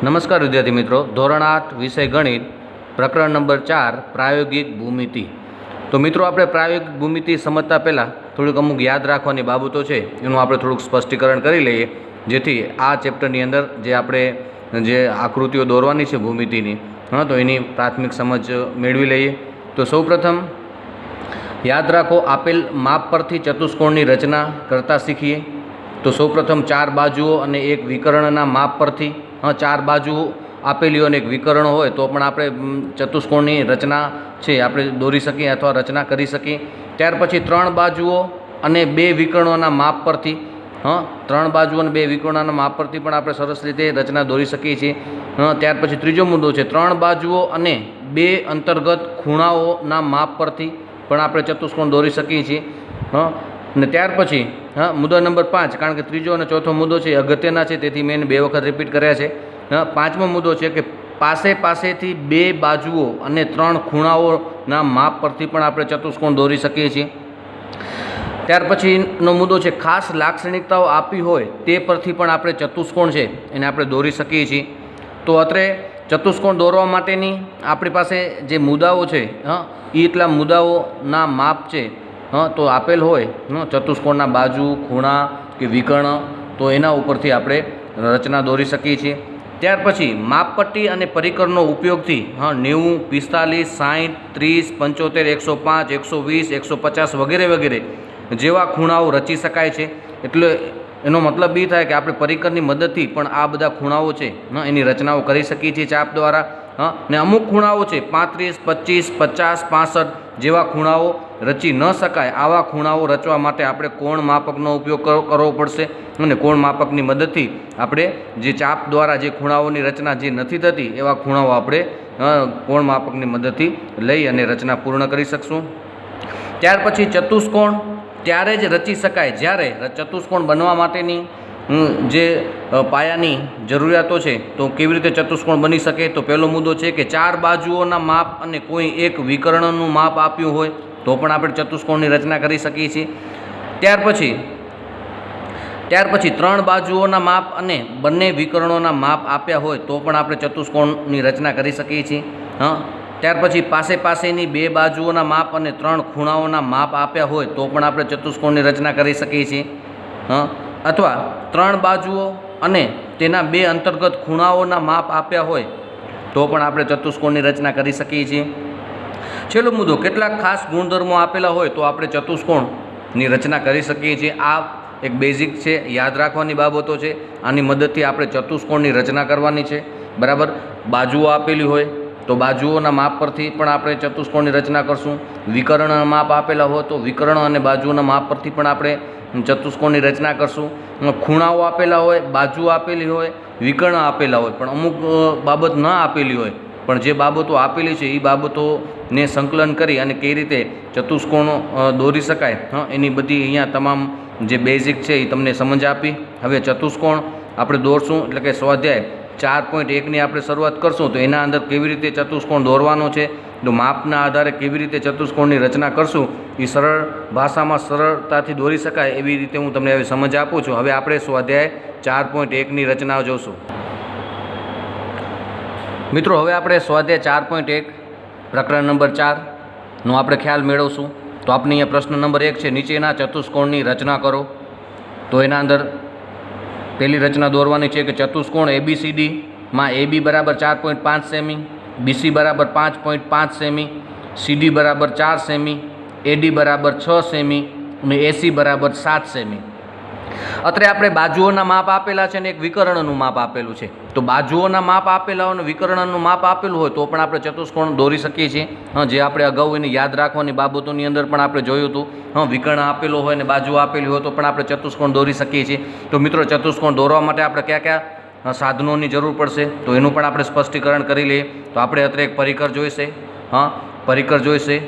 નમસ્કાર વિદ્યાર્થી મિત્રો, ધોરણ 8 વિષય ગણિત પ્રકરણ નંબર 4 પ્રાયોગિક ભૂમિતિ. તો મિત્રો, આપણે પ્રાયોગિક ભૂમિતિ સમજતા પહેલાં થોડીક અમુક યાદ રાખવાની બાબતો છે એનું આપણે થોડુંક સ્પષ્ટીકરણ કરી લઈએ, જેથી આ ચેપ્ટરની અંદર જે આપણે જે આકૃતિઓ દોરવાની છે ભૂમિતિની, તો એની પ્રાથમિક સમજ મેળવી લઈએ. તો સૌપ્રથમ યાદ રાખો, આપેલ માપ પરથી ચતુષ્કોણની રચના કરતાં શીખીએ. તો સૌપ્રથમ 4 બાજુઓ અને એક વિકર્ણના માપ પરથી, 4 બાજુઓ આપેલી હોય અને એક વિકર્ણ હોય તો પણ આપણે ચતુષ્કોણની રચના છે આપણે દોરી શકીએ અથવા રચના કરી શકીએ. ત્યાર પછી 3 બાજુઓ અને 2 વિકર્ણોના માપ પરથી, 3 બાજુઓ અને 2 વિકર્ણોના માપ પરથી પણ આપણે સરસ રીતે રચના દોરી શકીએ છીએ. ત્યાર પછી ત્રીજો મુદ્દો છે 3 બાજુઓ અને 2 અંતર્ગત ખૂણાઓના માપ પરથી પણ આપણે ચતુષ્કોણ દોરી શકીએ છીએ. અને ત્યાર પછી મુદ્દો નંબર 5, કારણ કે ત્રીજો અને ચોથો મુદ્દો છે અગત્યના છે, તેથી મેં એને 2 વખત રિપીટ કર્યા છે. 5મો મુદ્દો છે કે પાસેથી 2 બાજુઓ અને 3 ખૂણાઓના માપ પરથી પણ આપણે ચતુષ્કોણ દોરી શકીએ છીએ. ત્યાર પછીનો મુદ્દો છે ખાસ લાક્ષણિકતાઓ આપી હોય તે પરથી પણ આપણે ચતુષ્કોણ છે એને આપણે દોરી શકીએ છીએ. તો અત્રે ચતુષ્કોણ દોરવા માટેની આપણી પાસે જે મુદ્દાઓ છે એ એટલા મુદ્દાઓના માપ છે તો આપેલ હોય ચતુષ્કોણના બાજુ, ખૂણા કે વિકર્ણ, તો એના ઉપરથી આપણે રચના દોરી શકીએ છીએ. ત્યાર પછી માપપટ્ટી અને પરિકરનો ઉપયોગથી 90, 45, 60, 30, 75, 105, 120, 150 વગેરે વગેરે જેવા ખૂણાઓ રચી શકાય છે. એટલે એનો મતલબ એ થાય કે આપણે પરિકરની મદદથી પણ આ બધા ખૂણાઓ છે એની રચનાઓ કરી શકીએ છીએ ચાપ દ્વારા. ને અમુક ખૂણાઓ છે 35, 25, 50, 65 જેવા ખૂણાઓ રચી ન શકાય. આવા ખૂણાઓ રચવા માટે આપણે કોણ માપકનો ઉપયોગ કરવો પડશે અને કોણ માપકની મદદથી આપણે જે ચાપ દ્વારા જે ખૂણાઓની રચના જે નથી થતી એવા ખૂણાઓ આપણે કોણ માપકની મદદથી લઈ અને રચના પૂર્ણ કરી શકશું. ત્યાર પછી ચતુષ્કોણ ત્યારે જ રચી શકાય જ્યારે ચતુષ્કોણ બનવા માટેની જે પાયાની જરૂરિયાતો છે. તો કેવી રીતે ચતુષ્કોણ બની શકે? તો પહેલો મુદ્દો છે કે 4 બાજુઓના માપ અને કોઈ એક વિકર્ણનું માપ આપ્યું હોય તો પણ આપણે ચતુષ્કોણની રચના કરી શકીએ છીએ. ત્યાર પછી 3 બાજુઓના માપ અને બંને વિકર્ણોના માપ આપ્યા હોય તો પણ આપણે ચતુષ્કોણની રચના કરી શકીએ છીએ. ત્યાર પછી પાસેની 2 બાજુઓના માપ અને 3 ખૂણાઓના માપ આપ્યા હોય તો પણ આપણે ચતુષ્કોણની રચના કરી શકીએ છીએ. અથવા 3 બાજુઓ અને તેના 2 અંતર્ગત ખૂણાઓના માપ આપ્યા હોય તો પણ આપણે ચતુષ્કોણની રચના કરી શકીએ છીએ. છેલ્લો મુદ્દો, કેટલાક ખાસ ગુણધર્મો આપેલા હોય તો આપણે ચતુષ્કોણની રચના કરી શકીએ છીએ. આ એક બેઝિક છે, યાદ રાખવાની બાબતો છે. આની મદદથી આપણે ચતુષ્કોણની રચના કરવાની છે. બરાબર, બાજુઓ આપેલી હોય તો બાજુઓના માપ પરથી પણ આપણે ચતુષ્કોણની રચના કરશું. વિકર્ણના માપ આપેલા હોય તો વિકર્ણ અને બાજુઓના માપ પરથી પણ આપણે ચતુષ્કોણની રચના કરશું. ખૂણાઓ આપેલા હોય, બાજુ આપેલી હોય, વિકર્ણ આપેલા હોય, પણ અમુક બાબત ન આપેલી હોય, પણ જે બાબતો આપેલી છે એ બાબતોને સંકલન કરી અને કઈ રીતે ચતુષ્કોણો દોરી શકાય એની બધી અહીંયા તમામ જે બેઝિક છે એ તમને સમજ આપી. હવે ચતુષ્કોણ આપણે દોરશું, એટલે કે સ્વાધ્યાય 4.1ની આપણે શરૂઆત કરશું. તો એના અંદર કેવી રીતે ચતુષ્કોણ દોરવાનો છે, તો માપના આધારે કેવી રીતે ચતુષ્કોણની રચના કરશું એ સરળ ભાષામાં સરળતાથી દોરી શકાય એવી રીતે હું તમને હવે સમજ આપું છું. હવે આપણે સ્વાધ્યાય 4.1ની રચના જોશું. મિત્રો, હવે આપણે સ્વાધ્યાય 4.1 પ્રકરણ નંબર 4નો આપણે ખ્યાલ મેળવશું. તો આપણે અહીંયા પ્રશ્ન નંબર 1 છે, નીચેના ચતુષ્કોણની રચના કરો. તો એના અંદર પહેલી રચના દોરવાની છે કે ચતુષ્કોણ ABCDમાં AB બરાબર 4.5 સેમી, BC બરાબર 5.5 સેમી, CD બરાબર 4 સેમી, AD બરાબર 6 સેમી અને AC બરાબર 7 સેમી. અત્રે આપણે બાજુઓના માપ આપેલા છે અને એક વિકર્ણનું માપ આપેલું છે. તો બાજુઓના માપ આપેલા હોય અને વિકર્ણનું માપ આપેલું હોય તો પણ આપણે ચતુષ્કોણ દોરી શકીએ છીએ. જે આપણે અગાઉ એની યાદ રાખવાની બાબતોની અંદર પણ આપણે જોયું હતું. વિકર્ણ આપેલો હોય અને બાજુ આપેલી હોય તો પણ આપણે ચતુષ્કોણ દોરી શકીએ છીએ. તો મિત્રો, ચતુષ્કોણ દોરવા માટે આપણે કયા કયા સાધનોની જરૂર પડશે તો એનું પણ આપણે સ્પષ્ટીકરણ કરી લઈએ. તો આપણે અત્રે એક પરિકર જોઈશે, પરિકર જોઈશે,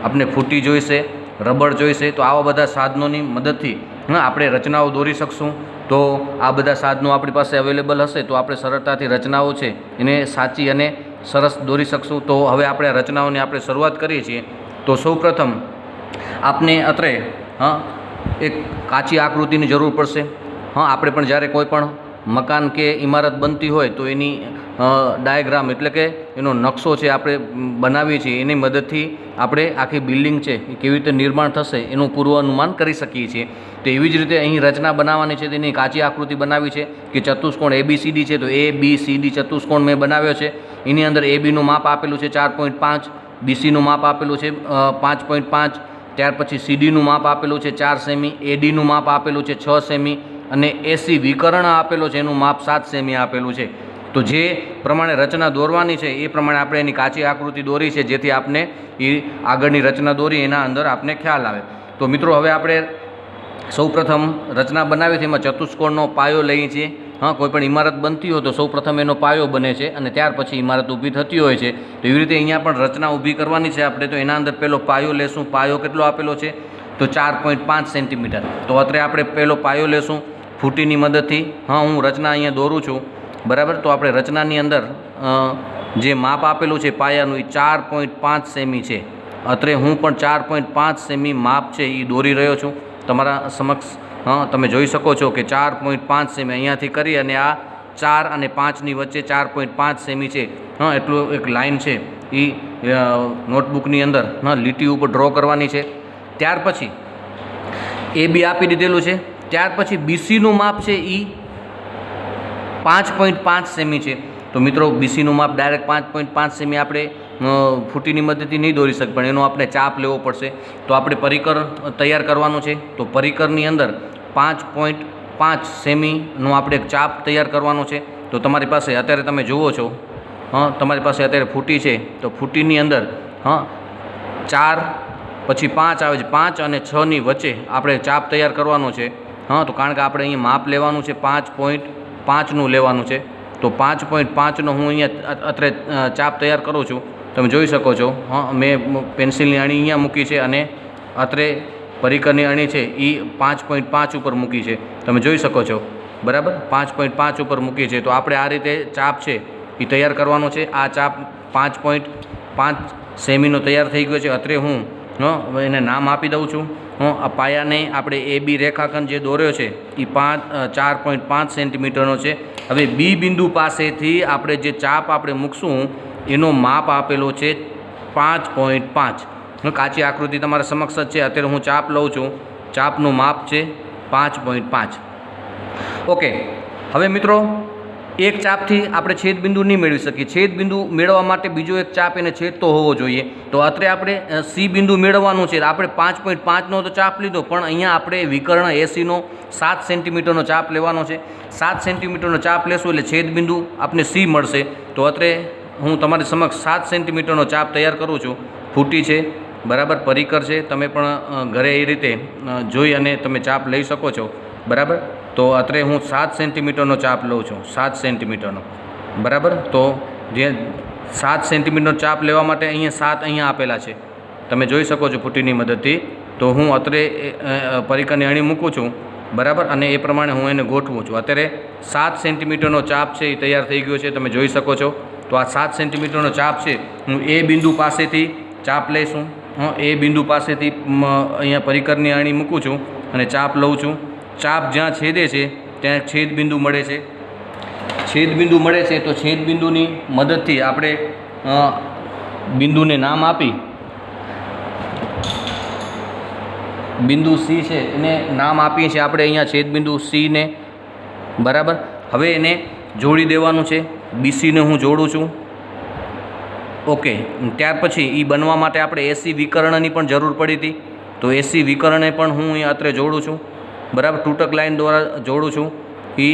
આપણે ફૂટી જોઈશે, રબર જોઈશે. તો આવા બધા સાધનોની મદદથી આપણે રચનાઓ દોરી શકશું. તો આ બધા સાધનો આપણી પાસે અવેલેબલ હશે તો આપણે સરળતાથી રચનાઓ છે એને સાચી અને સરસ દોરી શકશું. તો હવે આપણે રચનાઓની આપણે શરૂઆત કરીએ છીએ. તો સૌપ્રથમ આપને અત્રે એક કાચી આકૃતિની જરૂર પડશે. હા, આપણે પણ જ્યારે કોઈ પણ મકાન કે ઇમારત બનતી હોય તો એની ડાયાગ્રામ એટલે કે એનો નકશો છે આપણે બનાવીએ છીએ, એની મદદથી આપણે આખી બિલ્ડિંગ છે એ કેવી રીતે નિર્માણ થશે એનું પૂર્વાનુમાન કરી શકીએ છીએ. તો એવી જ રીતે અહીં રચના બનાવવાની છે તેની કાચી આકૃતિ બનાવી છે કે ચતુષ્કોણ ABCD છે, તો ABCD ચતુષ્કોણ મેં બનાવ્યો છે. એની અંદર ABનું માપ આપેલું છે 4.5, BCનું માપ આપેલું છે 5.5, ત્યાર પછી CDનું માપ આપેલું છે 4 સેમી, ADનું માપ આપેલું છે 6 સેમી અને AC વિકર્ણ આપેલો છે એનું માપ 7 સેમી આપેલું છે. તો જે પ્રમાણે રચના દોરવાની છે એ પ્રમાણે આપણે એની કાચી આકૃતિ દોરી છે, જેથી આપને એ આગળની રચના દોરી એના અંદર આપને ખ્યાલ આવે. તો મિત્રો હવે આપણે સૌપ્રથમ રચના બનાવી છે એમાં ચતુષ્કોણનો પાયો લઈએ છીએ. હા, કોઈ પણ ઇમારત બનતી હોય તો સૌપ્રથમ એનો પાયો બને છે અને ત્યાર પછી ઇમારત ઊભી થતી હોય છે. તો એવી રીતે અહીંયા પણ રચના ઊભી કરવાની છે આપણે, તો એના અંદર પહેલો પાયો લેશું. પાયો કેટલો આપેલો છે? તો 4.5 સેન્ટીમીટર. તો અત્રે આપણે પહેલો પાયો લેશું ફૂટીની મદદથી. હા, હું રચના અહીંયા દોરું છું, બરાબર. તો આપણે રચનાની અંદર જે માપ આપેલું છે પાયાનું એ 4.5 સેમી છે. અત્રે હું પણ 4.5 સેમી માપ છે એ દોરી રહ્યો છું તમારા સમક્ષ. હા, તમે જોઈ શકો છો કે 4.5 સેમી અહીંયાથી કરી અને આ 4 અને 5ની વચ્ચે 4.5 સેમી છે. હા, એટલું એક લાઈન છે એ નોટબુકની અંદર લીટી ઉપર ડ્રો કરવાની છે. ત્યાર પછી AB આપી દીધેલું છે. ત્યાર પછી BCનું માપ છે એ 5.5 સેમી છે. તો મિત્રો BCનું માપ ડાયરેક્ટ 5.5 સેમી આપણે ફૂટીની મદદથી નહીં દોરી શકે, પણ એનો આપણે ચાપ લેવો પડશે. તો આપણે પરિકર તૈયાર કરવાનું છે. તો પરિકરની અંદર 5.5 સેમીનો આપણે એક ચાપ તૈયાર કરવાનો છે. તો તમારી પાસે અત્યારે તમે જુઓ છો, હા, તમારી પાસે અત્યારે ફૂટી છે. તો ફૂટીની અંદર 4 પછી 5 આવે છે, 5 અને 6ની વચ્ચે આપણે ચાપ તૈયાર કરવાનો છે. હા, તો કારણ કે આપણે અહીંયા માપ લેવાનું છે 5.5નું લેવાનું છે. તો 5.5નો હું અહીંયા અત્રે ચાપ તૈયાર કરું છું. તમે જોઈ શકો છો. હા, મેં પેન્સિલની અણી અહીંયા મૂકી છે અને અત્રે પરિકરની અણી છે એ 5.5 ઉપર મૂકી છે. તમે જોઈ શકો છો, બરાબર. 5.5 ઉપર મૂકી છે. તો આપણે આ રીતે ચાપ છે એ તૈયાર કરવાનો છે. આ ચાપ 5.5 સેમીનો તૈયાર થઈ ગયો છે. અત્રે હું એને નામ આપી દઉં છું. આ પાયાને આપણે AB રેખાખંડ જે દોર્યો છે એ 4.5 સેન્ટીમીટરનો છે. હવે B બિંદુ પાસેથી આપણે જે ચાપ આપણે મૂકશું એનો માપ આપેલો છે 5.5. કાચી આકૃતિ તમારા સમક્ષ જ છે. અત્યારે હું ચાપ લઉં છું. ચાપનું માપ છે 5.5. ઓકે. હવે મિત્રો એક ચાપથી આપણે છેદબિંદુ નહીં મેળવી શકીએ. છેદબિંદુ મેળવવા માટે બીજો એક ચાપ એને છેદતો હોવો જોઈએ. તો અત્રે આપણે C બિંદુ મેળવવાનું છે. આપણે 5.5નો તો ચાપ લીધો, પણ અહીંયા આપણે વિકર્ણ ACનો 7 સેન્ટીમીટરનો ચાપ લેવાનો છે. 7 સેન્ટીમીટરનો ચાપ લેશું એટલે છેદબિંદુ આપણે C મળશે. તો અત્રે હું તમારી સમક્ષ 7 સેન્ટીમીટરનો ચાપ તૈયાર કરું છું. ફૂટી છે, બરાબર. પરિકર છે. તમે પણ ઘરે એ રીતે જોઈ અને તમે ચાપ લઈ શકો છો, બરાબર. તો અત્રે હું 7 સેન્ટીમીટરનો ચાપ લઉં છું, 7 સેન્ટીમીટરનો, બરાબર. તો જે 7 સેન્ટીમીટરનો ચાપ લેવા માટે અહીંયા 7 અહીંયા આપેલા છે, તમે જોઈ શકો છો ફૂટીની મદદથી. તો હું અત્રે પરિકરની અણી મૂકું છું, બરાબર, અને એ પ્રમાણે હું એને ગોઠવું છું. અત્યારે 7 સેન્ટીમીટરનો ચાપ છે એ તૈયાર થઈ ગયો છે, તમે જોઈ શકો છો. તો આ 7 સેન્ટીમીટરનો ચાપ છે. હું A બિંદુ પાસેથી ચાપ લઈશું. A બિંદુ પાસેથી અહીંયા પરિકરની અણી મૂકું છું અને ચાપ લઉં છું. ચાપ જ્યાં છેદે છે ત્યાં છેદબિંદુ મળે છે. છેદબિંદુ મળે છે તો છેદબિંદુની મદદથી આપણે બિંદુને નામ આપી બિંદુ C છે એને નામ આપીએ છીએ આપણે અહીંયા છેદબિંદુ C ને, બરાબર. હવે એને જોડી દેવાનું છે. BCને હું જોડું છું. ઓકે. ત્યાર પછી એ બનવા માટે આપણે AC વિકર્ણની પણ જરૂર પડી હતી. તો AC વિકર્ણને પણ હું અહીંયા અત્રે જોડું છું, બરાબર. તૂટક લાઈન દ્વારા જોડું છું. એ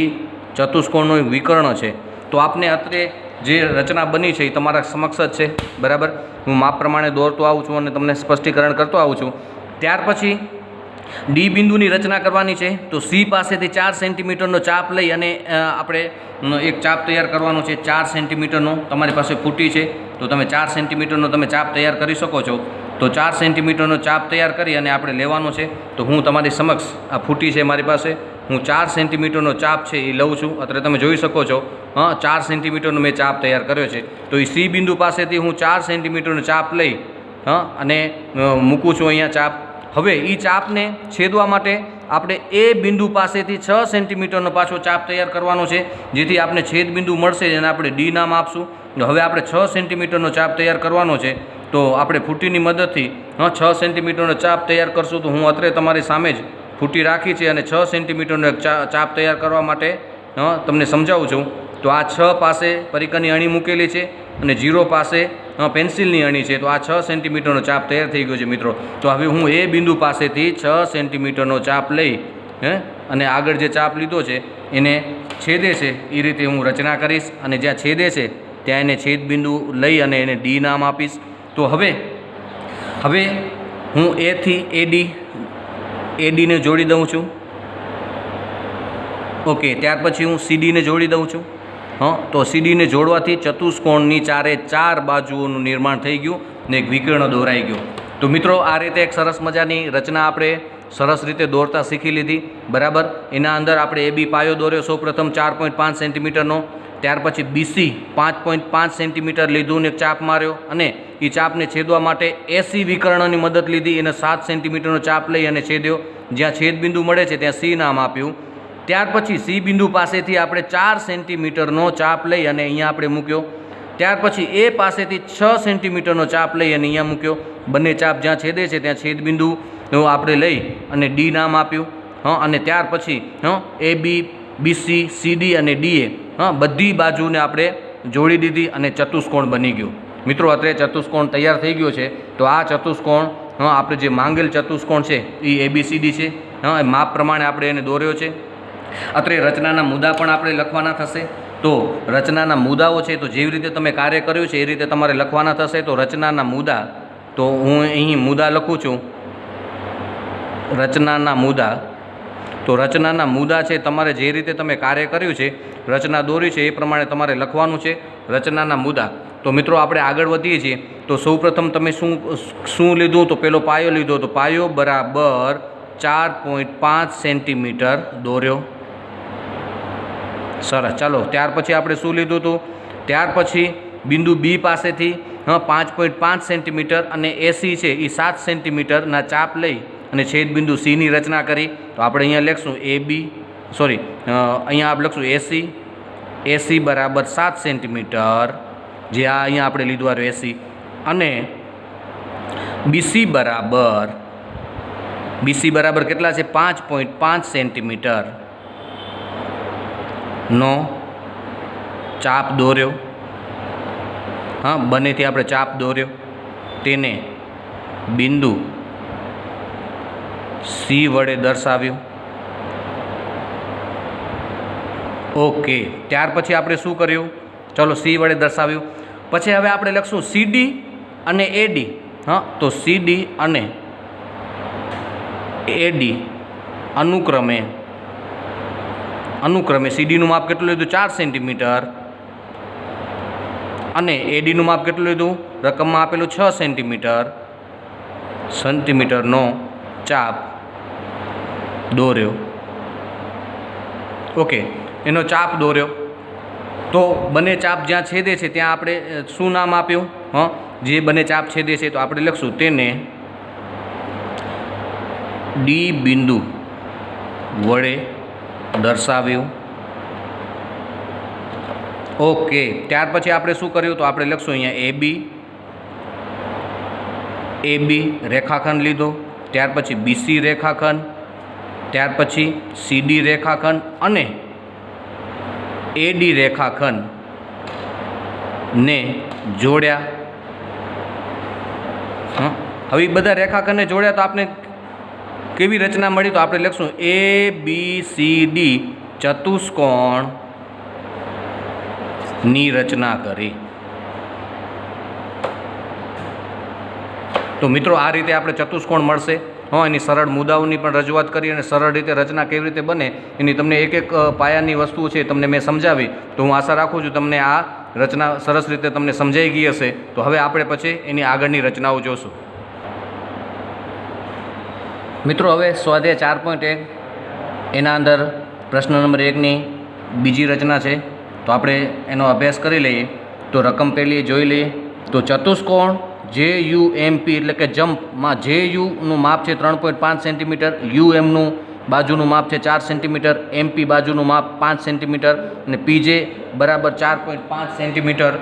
ચતુષ્કોણનું એક વિકર્ણ છે. તો આપને અત્રે જે રચના બની છે એ તમારા સમક્ષ જ છે, બરાબર. હું માપ પ્રમાણે દોરતો આવું છું અને તમને સ્પષ્ટીકરણ કરતો આવું છું. ત્યાર પછી D બિંદુની રચના કરવાની છે. તો C પાસેથી 4 સેન્ટીમીટરનો ચાપ લઈ અને આપણે એક ચાપ તૈયાર કરવાનો છે 4 સેન્ટીમીટરનો. તમારી પાસે ફૂટી છે તો તમે 4 સેન્ટીમીટરનો તમે ચાપ તૈયાર કરી શકો છો. તો 4 સેન્ટીમીટરનો ચાપ તૈયાર કરી અને આપણે લેવાનો છે. તો હું તમારી સમક્ષ આ ફૂટી છે મારી પાસે, હું 4 સેન્ટીમીટરનો ચાપ છે એ લઉં છું. અત્યારે તમે જોઈ શકો છો. 4 સેન્ટીમીટરનો મેં ચાપ તૈયાર કર્યો છે. તો એ C બિંદુ પાસેથી હું 4 સેન્ટીમીટરનો ચાપ લઈ અને મૂકું છું અહીંયા ચાપ. હવે એ ચાપને છેદવા માટે આપણે એ બિંદુ પાસેથી 6 સેન્ટીમીટરનો પાછો ચાપ તૈયાર કરવાનો છે, જેથી આપણે છેદ બિંદુ મળશે જેને આપણે ડી નામ આપશું. હવે આપણે 6 સેન્ટીમીટરનો ચાપ તૈયાર કરવાનો છે, તો આપણે ફૂટીની મદદથી 6 સેન્ટીમીટરનો ચાપ તૈયાર કરશું. તો હું અત્રે તમારી સામે જ ફૂટી રાખી છે અને 6 સેન્ટીમીટરનો એક ચાપ તૈયાર કરવા માટે તમને સમજાવું છું. તો આ 6 પાસે પરિકરની અણી મૂકેલી છે અને 0 પાસે પેન્સિલની અણી છે. તો આ 6 સેન્ટીમીટરનો ચાપ તૈયાર થઈ ગયો છે મિત્રો. તો હવે હું એ બિંદુ પાસેથી 6 સેન્ટીમીટરનો ચાપ લઈ અને આગળ જે ચાપ લીધો છે એને છેદે છે એ રીતે હું રચના કરીશ, અને જ્યાં છેદે છે ત્યાં એને છેદ બિંદુ લઈ અને એને ડી નામ આપીશ. તો હવે હું એથી એડીને જોડી દઉં છું. ઓકે, ત્યાર પછી હું સીડીને જોડી દઉં છું. તો સીડીને જોડવાથી ચતુષ્કોણની 4 બાજુઓનું નિર્માણ થઈ ગયું ને એક વિકર્ણ દોરાઈ ગયું. તો મિત્રો આ રીતે એક સરસ મજાની રચના આપણે સરસ રીતે દોરતા શીખી લીધી, બરાબર. એના અંદર આપણે એબી પાયો દોર્યો સૌપ્રથમ 4.5 સેન્ટીમીટરનો, ત્યાર પછી બીસી 5.5 સેન્ટીમીટર લીધું ને એક ચાપ માર્યો, અને એ ચાપને છેદવા માટે એસી વિકર્ણની મદદ લીધી, એને 7 સેન્ટીમીટરનો ચાપ લઈ અને છેદ્યો. જ્યાં છેદબિંદુ મળે છે ત્યાં સી નામ આપ્યું. ત્યાર પછી સી બિંદુ પાસેથી આપણે 4 સેન્ટીમીટરનો ચાપ લઈ અને અહીંયા આપણે મૂક્યો. ત્યાર પછી એ પાસેથી 6 સેન્ટીમીટરનો ચાપ લઈ અને અહીંયા મૂક્યો. બંને ચાપ જ્યાં છેદે છે ત્યાં છેદબિંદુ આપણે લઈ અને ડી નામ આપ્યું. અને ત્યાર પછી એ બી, બીસી, સીડી અને ડીએ બધી બાજુને આપણે જોડી દીધી અને ચતુષ્કોણ બની ગયું. મિત્રો અત્યારે ચતુષ્કોણ તૈયાર થઈ ગયો છે. તો આ ચતુષ્કોણ આપણે જે માંગેલ ચતુષ્કોણ છે એ ABCD છે. માપ પ્રમાણે આપણે એને દોર્યો છે. અત્રે રચનાના મુદ્દા પણ આપણે લખવાના થશે. તો રચનાના મુદ્દાઓ છે તો જેવી રીતે તમે કાર્ય કર્યું છે એ રીતે તમારે લખવાના થશે. તો રચનાના મુદ્દા, તો હું અહીં મુદ્દા લખું છું, રચનાના મુદ્દા. તો રચનાના મુદ્દા છે તમારે જે રીતે તમે કાર્ય કર્યું છે, રચના દોરી છે એ પ્રમાણે તમારે લખવાનું છે રચનાના મુદ્દા. તો મિત્રો આપણે આગળ વધીએ છીએ. તો સૌપ્રથમ તમે શું લીધું? તો પેલો પાયો લીધો. તો પાયો બરાબર 4.5 સેન્ટીમીટર દોર્યો. સરસ, ચાલો. ત્યાર પછી આપણે શું લીધું હતું? ત્યાર પછી બિંદુ બી પાસેથી 5.5 સેન્ટીમીટર અને એસી છે એ 7 સેન્ટીમીટરના ચાપ લઈ અને છેદ બિંદુ સીની રચના કરી. તો આપણે અહીંયા લખશું અહીંયા આપણે લખશું એસી બરાબર 7 સેન્ટીમીટર, જે આ અહીંયા આપણે લીધું આ એસી. અને બીસી બરાબર કેટલા છે? 5.5 સેન્ટીમીટર નો ચાપ દોર્યો. બંનેથી આપણે ચાપ દોર્યો, તેને બિંદુ સી વડે દર્શાવ્યું. ઓકે, ત્યાર પછી આપણે શું કર્યું? ચલો, સી વડે દર્શાવ્યું. પછી હવે આપણે લખશું સીડી અને એડી. તો સીડી અને એડી અનુક્રમે સીડીનું માપ કેટલું લીધું? 4 સેન્ટીમીટર. અને એડીનું માપ કેટલું લીધું? રકમમાં આપેલું 6 સેન્ટીમીટરનો ચાપ દોર્યો. ઓકે, એનો ચાપ દોર્યો. તો બંને ચાપ જ્યાં છેદે છે ત્યાં આપણે શું નામ આપ્યું? જે બંને ચાપ છેદે છે તો આપણે લખશું તેને ડી બિંદુ વડે દર્શાવ્યું. ઓકે, ત્યાર પછી આપણે શું કર્યું? તો આપણે લખશું અહીંયા એબી રેખાખંડ લીધો. ત્યાર પછી બીસી રેખાખંડ, ત્યાર પછી સીડી રેખાખંડ અને એડી રેખાખંડ ને જોડ્યા. હવે બધા રેખાખંડને જોડ્યા તો આપણે કેવી રચના મળી? તો આપણે લખશું ABCD ચતુષ્કોણની રચના કરી. તો મિત્રો આ રીતે આપણે ચતુષ્કોણ મળશે. એની સરળ મુદ્દાઓની પણ રજૂઆત કરી અને સરળ રીતે રચના કેવી રીતે બને એની તમને એક પાયાની વસ્તુઓ છે તમને મેં સમજાવી. તો હું આશા રાખું છું તમને આ રચના સરસ રીતે તમને સમજાઈ ગઈ હશે. તો હવે આપણે પછી એની આગળની રચનાઓ જોશું. મિત્રો હવે સ્વાધ્યાય 4.1 એના અંદર પ્રશ્ન નંબર 1ની બીજી રચના છે. તો આપણે એનો અભ્યાસ કરી લઈએ. તો રકમ પહેલી જોઈ લઈએ. તો ચતુષ્કોણ JUMP એટલે કે જમ્પમાં JUનું માપ છે 3.5 સેન્ટીમીટર, UMનું બાજુનું માપ છે 4 સેન્ટીમીટર, MP બાજુનું માપ 5 સેન્ટીમીટર અને PJ બરાબર 4.5 સેન્ટીમીટર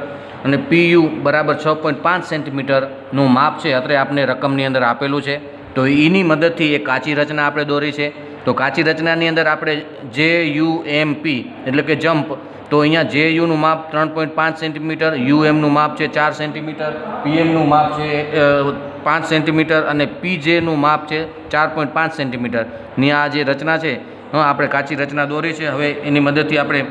અને PU બરાબર 6.5 સેન્ટીમીટરનું માપ છે અત્રે આપણે રકમની અંદર આપેલું છે. તો એની મદદથી એક કાચી રચના આપણે દોરી છે. તો કાચી રચનાની અંદર આપણે JUMP એટલે કે જમ્પ, તો અહીંયા JUનું માપ 3.5 સેન્ટીમીટર, UMનું માપ છે 4 સેન્ટીમીટર, PMનું માપ છે 5 સેન્ટીમીટર અને PJનું માપ છે 4.5 સેન્ટીમીટરની આ જે રચના છે આપણે કાચી રચના દોરી છે. હવે એની મદદથી આપણે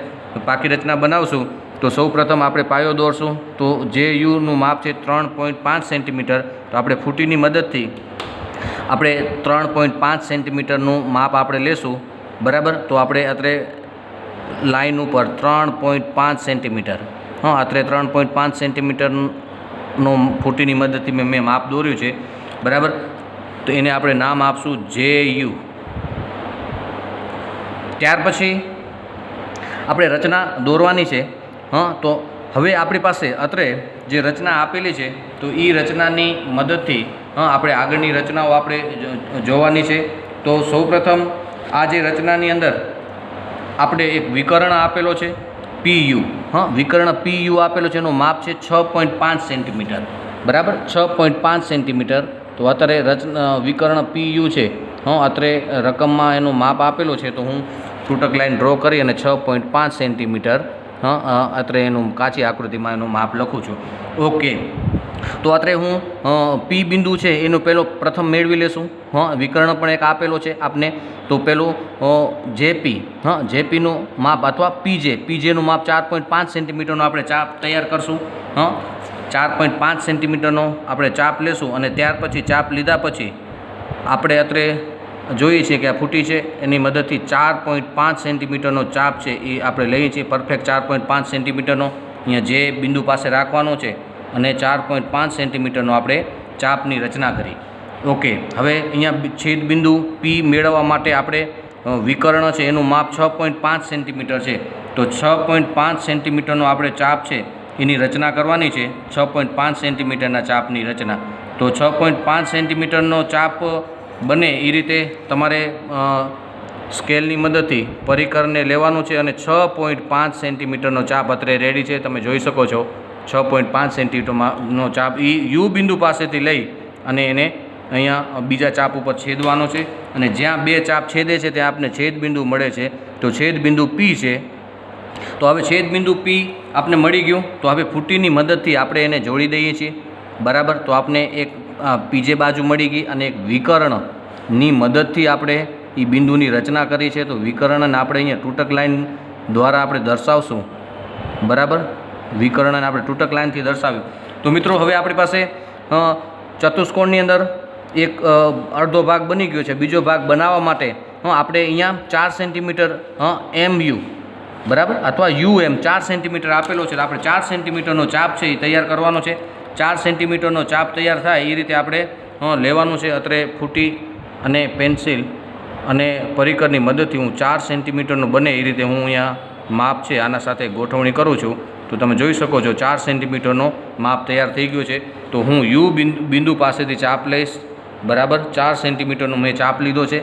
પાકી રચના બનાવશું. તો સૌ પ્રથમ આપણે પાયો દોરશું. તો JUનું માપ છે 3.5 સેન્ટીમીટર. તો આપણે ફૂટીની મદદથી આપણે 3.5 સેન્ટીમીટરનું માપ આપણે લેશું, બરાબર. તો આપણે અત્રે લાઈન ઉપર 3.5 સેન્ટીમીટર, અત્રે 3.5 સેન્ટીમીટરનો ફૂટીની મદદથી મેં માપ દોર્યું છે, બરાબર. તો એને આપણે નામ આપશું JU. ત્યાર પછી આપણે રચના દોરવાની છે. તો હવે આપણી પાસે અત્રે જે રચના આપેલી છે તો એ રચનાની મદદથી આપણે આગળની રચનાઓ આપણે જોવાની છે. તો સૌપ્રથમ આ જે રચનાની અંદર આપણે એક વિકર્ણ આપેલો છે PU. વિકર્ણ PU આપેલો છે, એનું માપ છે 6.5 સેન્ટીમીટર, બરાબર. 6.5 સેન્ટીમીટર. તો અત્યારે વિકર્ણ PU છે, અત્રે રકમમાં એનું માપ આપેલું છે. તો હું તૂટક લાઈન ડ્રો કરી અને 6.5 સેન્ટીમીટર અત્રે એનું કાચી આકૃતિમાં એનું માપ લખું છું. ઓકે. તો અત્રે હું P બિંદુ છે એનું પ્રથમ મેળવી લેશું. વિકર્ણ પણ એક આપેલો છે આપને. તો પેલું JP, JPનું માપ અથવા PJનું માપ 4.5 સેન્ટીમીટરનો આપણે ચાપ તૈયાર કરશું. 4.5 સેન્ટીમીટરનો આપણે ચાપ લેશું અને ત્યાર પછી ચાપ લીધા પછી આપણે અત્રે જોઈએ છીએ કે આ ફૂટી છે એની મદદથી 4.5 સેન્ટીમીટરનો ચાપ છે એ આપણે લઈએ છીએ, પરફેક્ટ 4.5 સેન્ટીમીટરનો અહીંયા જે બિંદુ પાસે રાખવાનો છે અને 4.5 સેન્ટીમીટરનો આપણે ચાપની રચના કરી. ઓકે. હવે અહીંયા છેદ બિંદુ P મેળવવા માટે આપણે વિકર્ણ છે એનું માપ 6.5 સેન્ટીમીટર છે. તો 6.5 સેન્ટીમીટરનો આપણે ચાપ છે એની રચના કરવાની છે, 6.5 સેન્ટીમીટરના ચાપની રચના. તો 6.5 સેન્ટીમીટરનો ચાપ બને એ રીતે તમારે સ્કેલની મદદથી પરિકરને લેવાનું છે અને 6.5 સેન્ટીમીટરનો ચાપ અત્રે રેડી છે, તમે જોઈ શકો છો. 6.5 સેન્ટીમીટરનો ચાપ એ U બિંદુ પાસેથી લઈ અને એને અહીંયા બીજા ચાપ ઉપર છેદવાનો છે અને જ્યાં બે ચાપ છેદે છે ત્યાં આપને છેદ બિંદુ મળે છે. તો છેદ બિંદુ P છે. તો હવે છેદ બિંદુ P આપને મળી ગયું. તો હવે ફૂટીની મદદથી આપણે એને જોડી દઈએ છીએ, બરાબર. તો આપને એક PJ બાજુ મળી ગઈ અને એક વિકર્ણની મદદથી આપણે એ બિંદુની રચના કરી છે. તો વિકર્ણને આપણે અહીંયા તૂટક લાઈન દ્વારા આપણે દર્શાવશું, બરાબર. વિકર્ણને આપણે તૂટક લાઈનથી દર્શાવ્યું. તો મિત્રો હવે આપણી પાસે ચતુષ્કોણની અંદર એક અડધો ભાગ બની ગયો છે. બીજો ભાગ બનાવવા માટે આપણે અહીંયા 4 સેન્ટીમીટર MU, બરાબર, અથવા UM 4 સેન્ટીમીટર આપેલો છે. તો આપણે 4 સેન્ટીમીટરનો ચાપ છે એ તૈયાર કરવાનો છે. 4 સેન્ટીમીટરનો ચાપ તૈયાર થાય એ રીતે આપણે લેવાનું છે. અત્રે ફૂટી અને પેન્સિલ અને પરિકરની મદદથી હું 4 સેન્ટીમીટરનું બને એ રીતે હું અહીંયા માપ છે આના સાથે ગોઠવણી કરું છું. તો તમે જોઈ શકો છો 4 સેન્ટીમીટરનો માપ તૈયાર થઈ ગયો છે. તો હું U બિંદુ પાસેથી ચાપ લઈશ, બરાબર. 4 સેન્ટીમીટરનો મેં ચાપ લીધો છે.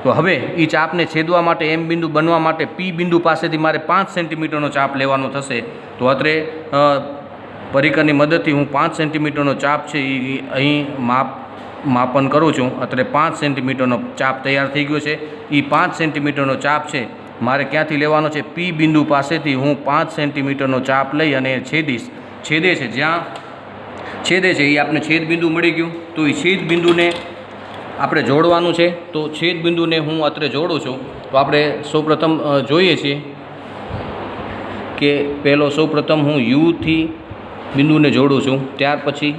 તો હવે એ ચાપને છેદવા માટે M બિંદુ બનવા માટે P બિંદુ પાસેથી મારે 5 સેન્ટીમીટરનો ચાપ લેવાનો થશે. તો અત્રે પરિકરની મદદથી હું 5 સેન્ટીમીટરનો ચાપ છે એ અહીં માપન કરું છું. અત્રે 5 સેન્ટીમીટરનો ચાપ તૈયાર થઈ ગયો છે. એ 5 સેન્ટીમીટરનો ચાપ છે મારે ક્યાંથી લેવાનો છે? P બિંદુ પાસેથી હું 5 સેન્ટીમીટરનો ચાપ લઈ અને છેદીશ. છેદે છે જ્યાં છેદે છે એ આપણે છેદ બિંદુ મળી ગયું. તો એ છેદ બિંદુને આપણે જોડવાનું છે. તો છેદ બિંદુને હું અત્રે જોડું છું. તો આપણે સૌપ્રથમ જોઈએ છીએ કે સૌપ્રથમ હું Uથી બિંદુને જોડું છું, ત્યાર પછી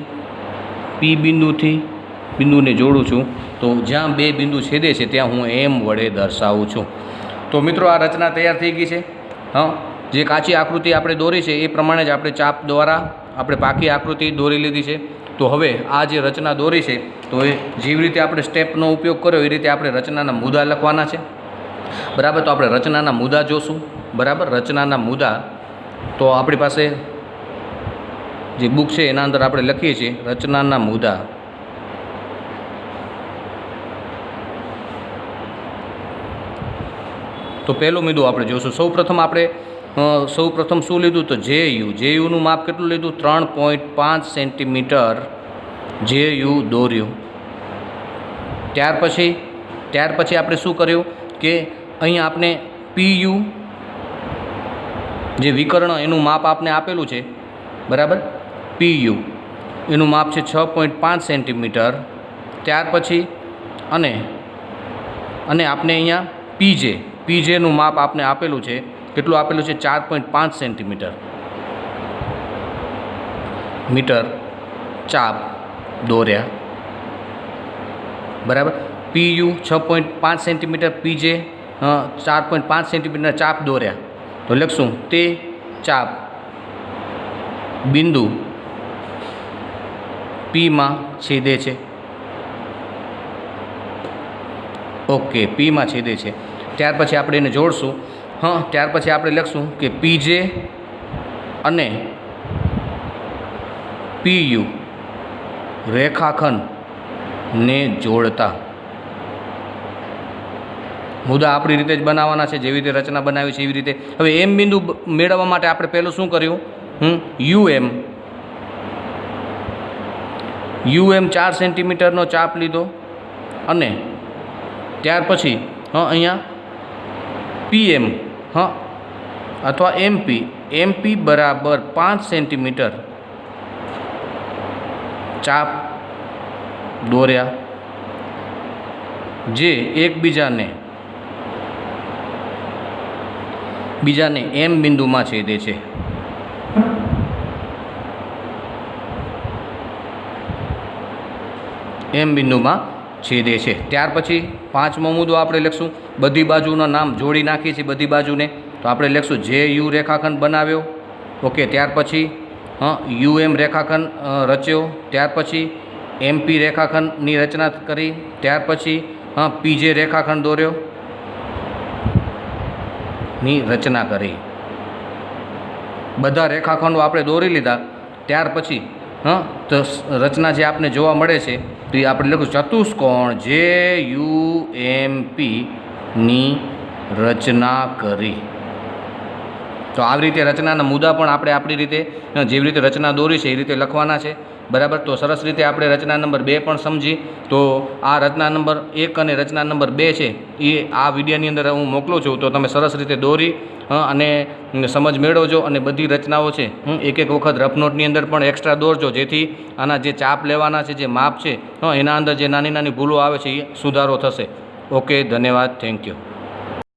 P બિંદુને જોડું છું. તો જ્યાં બે બિંદુ છેદે છે ત્યાં હું M વડે દર્શાવું છું. તો મિત્રો આ રચના તૈયાર થઈ ગઈ છે. જે કાચી આકૃતિ આપણે દોરી છે એ પ્રમાણે જ આપણે ચાપ દ્વારા આપણે પાકી આકૃતિ દોરી લીધી છે. તો હવે આ જે રચના દોરી છે તો એ જેવી રીતે આપણે સ્ટેપનો ઉપયોગ કર્યો એ રીતે આપણે રચનાના મુદ્દા લખવાના છે, બરાબર. તો આપણે રચનાના મુદ્દા જોશું, બરાબર. રચનાના મુદ્દા તો આપણી પાસે જે બુક છે એના અંદર આપણે લખીએ છીએ રચનાના મુદ્દા. તો પહેલું મુદ્દો આપણે જોઈશું. સૌપ્રથમ શું લીધું? તો જેયુનું માપ કેટલું લીધું? 3.5 સેન્ટીમીટર જેયુ દોર્યું. ત્યાર પછી આપણે શું કર્યું કે અહીંયા આપણે પીયુ જે વિકર્ણ એનું માપ આપને આપેલું છે, બરાબર. પીયુ એનું માપ છે 6.5 સેન્ટીમીટર. ત્યાર પછી અને આપણે અહીંયા પીજેનું માપ આપને આપેલું છે, કેટલું આપેલું છે? 4.5 સેન્ટીમીટર ચાપ દોર્યા, બરાબર. પીયુ 6.5 સેન્ટીમીટર, પીજે 4.5 સેન્ટીમીટર ચાપ દોર્યા. તો લખશું તે ચાપ બિંદુ પીમાં છેદે છે. ઓકે, પીમાં છેદે છે. ત્યાર પછી આપણે એને જોડશું. ત્યાર પછી આપણે લખશું કે પીજે અને પીયુ રેખાખંડને જોડતા. મુદ્દા આપણી રીતે જ બનાવવાના છે, જેવી રીતે રચના બનાવી છે એવી રીતે. હવે એમ બિંદુ મેળવવા માટે આપણે પહેલું શું કર્યું? યુએમ 4 સેન્ટીમીટરનો ચાપ લીધો અને ત્યાર પછી અહીંયા પીએમ અથવા એમપી બરાબર 5 સેન્ટીમીટર ચાપ દોર્યા, જે એકબીજાને એમ બિંદુમાં છેદે છે. એમ બિંદુમાં છેદે છે. ત્યાર પછી પાંચમો મુદ્દો આપણે લખશું. બધી બાજુના નામ જોડી નાખીએ છીએ બધી બાજુને, તો આપણે લખશું જે યુ રેખાખંડ બનાવ્યો. ઓકે, ત્યાર પછી યુએમ રેખાખંડ રચ્યો. ત્યાર પછી એમપી રેખાખંડની રચના કરી. ત્યાર પછી પીજે રેખાખંડ દોર્યો ની રચના કરી. બધા રેખાખંડો આપણે દોરી લીધા. ત્યાર પછી તો રચના જે આપને જોવા મળે છે તો એ આપણે લખું ચતુષ્કોણ જે યુ એમ પીની રચના કરી. તો આવી રીતે રચનાના મુદ્દા પણ આપણે આપણી રીતે જેવી રીતે રચના દોરી છે એ રીતે લખવાના છે, બરાબર. તો સરસ રીતે આપણે રચના નંબર 2 પણ સમજી. તો આ રચના નંબર 1 અને રચના નંબર 2 છે એ આ વિડીયોની અંદર હું મોકલું છું. તો તમે સરસ રીતે દોરી અને સમજ મેળવજો. અને બધી રચનાઓ છે એક વખત રફ નોટની અંદર પણ એક્સ્ટ્રા દોરજો, જેથી આના જે ચાપ લેવાના છે, જે માપ છે એના અંદર જે નાની નાની ભૂલો આવે છે એ સુધારો થશે. ઓકે, ધન્યવાદ, થેન્ક યુ.